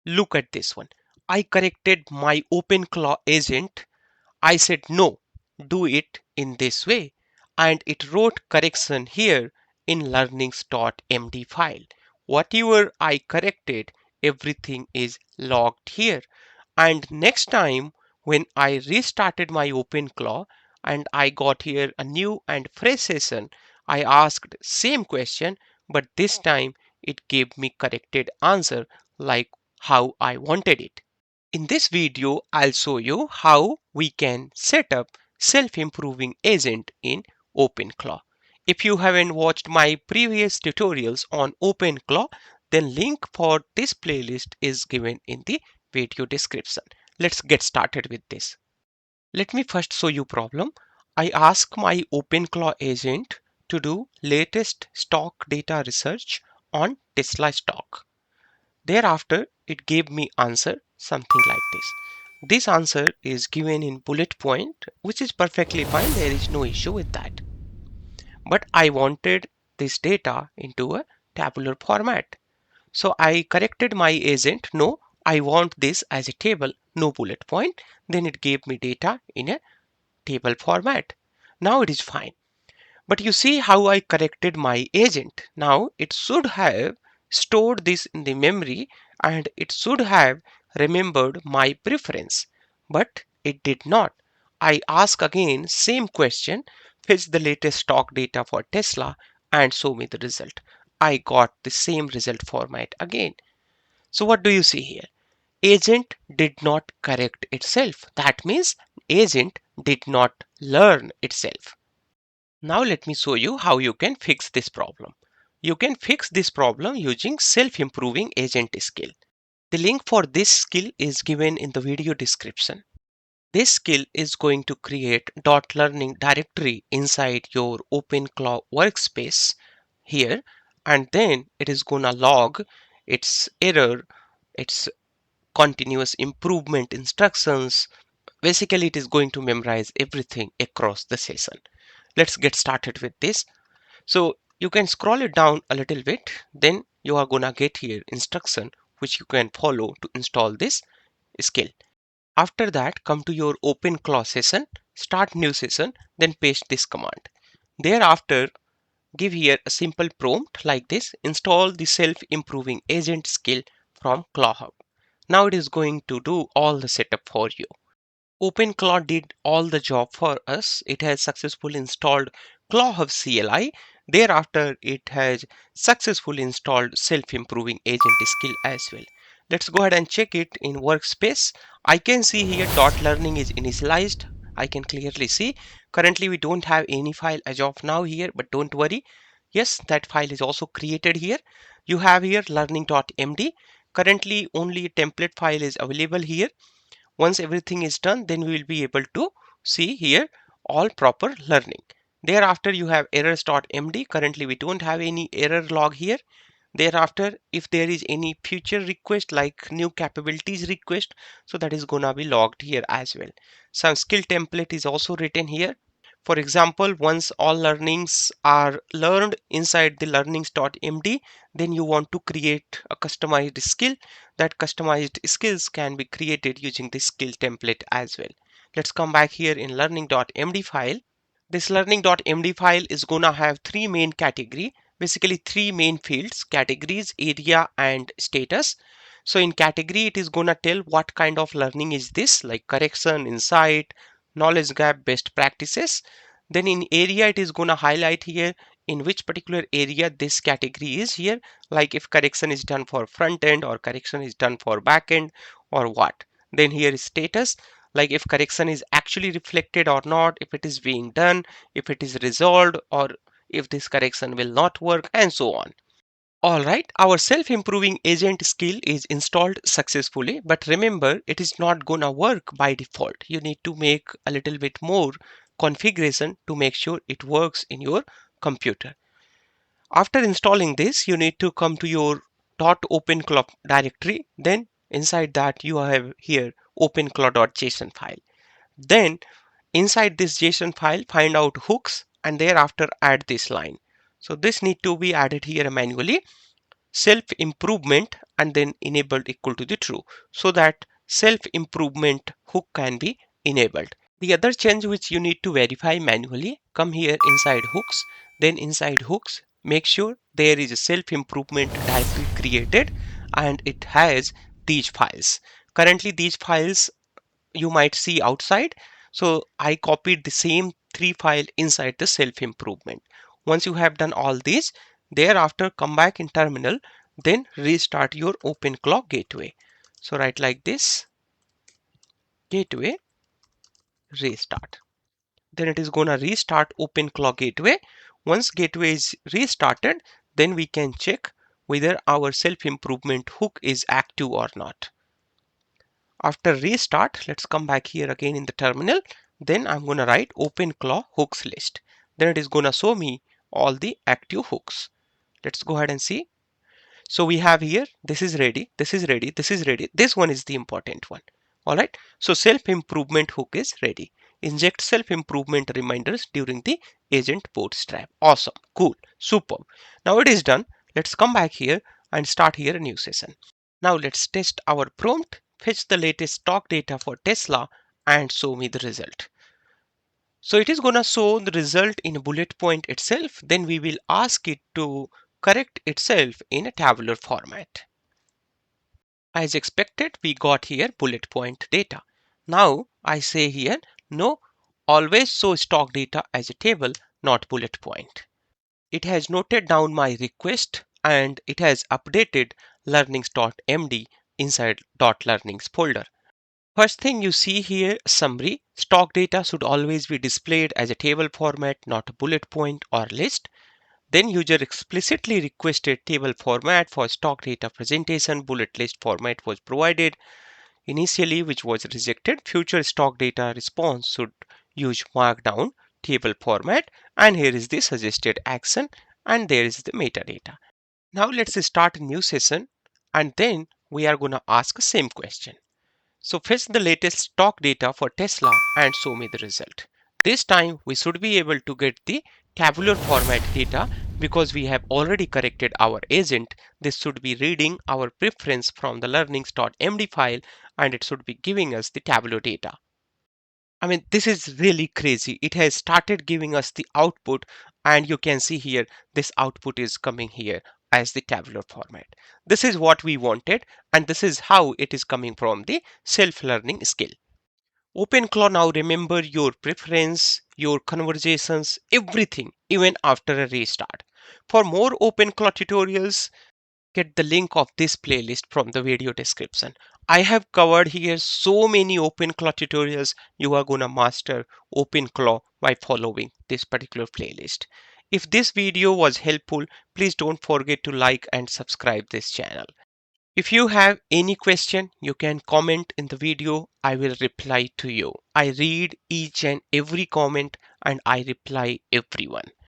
Look at this one. I corrected my openclaw agent. I said no, do it in this way, and it wrote correction here in learnings.md file. Whatever I corrected, everything is logged here. And next time when I restarted my openclaw and I got here a new and fresh session, I asked same question, but this time it gave me corrected answer like how I wanted it. In this video, I'll show you how we can set up self-improving agent in openclaw. If you haven't watched my previous tutorials on openclaw, then link for this playlist is given in the video description. Let's get started with this. Let me first show you problem. I ask my openclaw agent to do latest stock data research on Tesla stock. Thereafter, it gave me answer something like this. This answer is given in bullet point, which is perfectly fine. There is no issue with that. But I wanted this data into a tabular format. So I corrected my agent. No, I want this as a table, no bullet point. Then it gave me data in a table format. Now it is fine. But you see how I corrected my agent. Now it should have stored this in the memory and it should have remembered my preference. But it did not. I ask again same question, fetch the latest stock data for Tesla and show me the result. I got the same result format again. So what do you see here? Agent did not correct itself. That means agent did not learn itself. Now let me show you how you can fix this problem. You can fix this problem using self-improving agent skill. The link for this skill is given in the video description. This skill is going to create .learning directory inside your openclaw workspace here, and then it is gonna log its error, its continuous improvement instructions. Basically, it is going to memorize everything across the session. Let's get started with this. So you can scroll it down a little bit, then you are gonna get here instruction which you can follow to install this skill. After that, come to your openclaw session, start new session, then paste this command. Thereafter, give here a simple prompt like this, install the self-improving agent skill from ClawHub. Now it is going to do all the setup for you. OpenClaw did all the job for us. It has successfully installed ClawHub CLI. Thereafter, it has successfully installed self-improving agent skill as well. Let's go ahead and check it in workspace. I can see here .learning is initialized. I can clearly see. Currently, we don't have any file as of now here, but don't worry. Yes, that file is also created here. You have here learning.md. Currently, only a template file is available here. Once everything is done, then we will be able to see here all proper learning. Thereafter, you have errors.md. Currently, we don't have any error log here. Thereafter, if there is any future request like new capabilities request, so that is gonna be logged here as well. Some skill template is also written here. For example, once all learnings are learned inside the learnings.md, then you want to create a customized skill. That customized skills can be created using the skill template as well. Let's come back here in learning.md file. This learning.md file is gonna have three main category, basically three main fields: categories, area, and status. So in category, it is gonna tell what kind of learning is this, like correction, insight, knowledge gap, best practices. Then in area, it is gonna highlight here in which particular area this category is here, like if correction is done for front end or correction is done for back end or what. Then here is status, like if correction is actually reflected or not, if it is being done, if it is resolved, or if this correction will not work, and so on. All right, our self-improving agent skill is installed successfully, but remember, it is not gonna work by default. You need to make a little bit more configuration to make sure it works in your computer. After installing this, you need to come to your .openclaw directory. Then inside that you have here openclaw.json file. Then inside this JSON file, find out hooks and thereafter add this line. So this need to be added here manually. self improvement and then enabled equal to the true, so that self improvement hook can be enabled. The other change which you need to verify manually, come here inside hooks, then inside hooks, make sure there is a self improvement directory created and it has these files. Currently these files you might see outside. So I copied the same three file inside the self improvement. Once you have done all these, thereafter come back in terminal, then restart your openclaw gateway. So write like this, gateway restart. Then it is gonna restart openclaw gateway. Once gateway is restarted, then we can check whether our self improvement hook is active or not. After restart, let's come back here again in the terminal. Then I'm going to write openclaw hooks list. Then it is going to show me all the active hooks. Let's go ahead and see. So we have here, this is ready, this is ready, this is ready. This one is the important one. All right. So self-improvement hook is ready. Inject self-improvement reminders during the agent bootstrap. Awesome. Cool. Superb. Now it is done. Let's come back here and start here a new session. Now let's test our prompt, fetch the latest stock data for Tesla and show me the result. So it is gonna show the result in a bullet point itself. Then we will ask it to correct itself in a tabular format. As expected, we got here bullet point data. Now I say here, no, always show stock data as a table, not bullet point. It has noted down my request and it has updated learnings.md inside .learnings folder. First thing you see here, summary. Stock data should always be displayed as a table format, not a bullet point or list. Then user explicitly requested table format for stock data presentation. Bullet list format was provided initially, which was rejected. Future stock data response should use markdown table format. And here is the suggested action and there is the metadata. Now let's start a new session and then we are going to ask the same question. So fetch the latest stock data for Tesla and show me the result. This time we should be able to get the tabular format data because we have already corrected our agent. This should be reading our preference from the learnings.md file and it should be giving us the tabular data. I mean, this is really crazy. It has started giving us the output and you can see here, this output is coming here as the tabular format. This is what we wanted and this is how it is coming from the self-learning skill. OpenClaw now remember your preference, your conversations, everything, even after a restart. For more OpenClaw tutorials, get the link of this playlist from the video description. I have covered here so many OpenClaw tutorials. You are gonna master OpenClaw by following this particular playlist. If this video was helpful, please don't forget to like and subscribe this channel. If you have any question, you can comment in the video. I will reply to you. I read each and every comment and I reply everyone.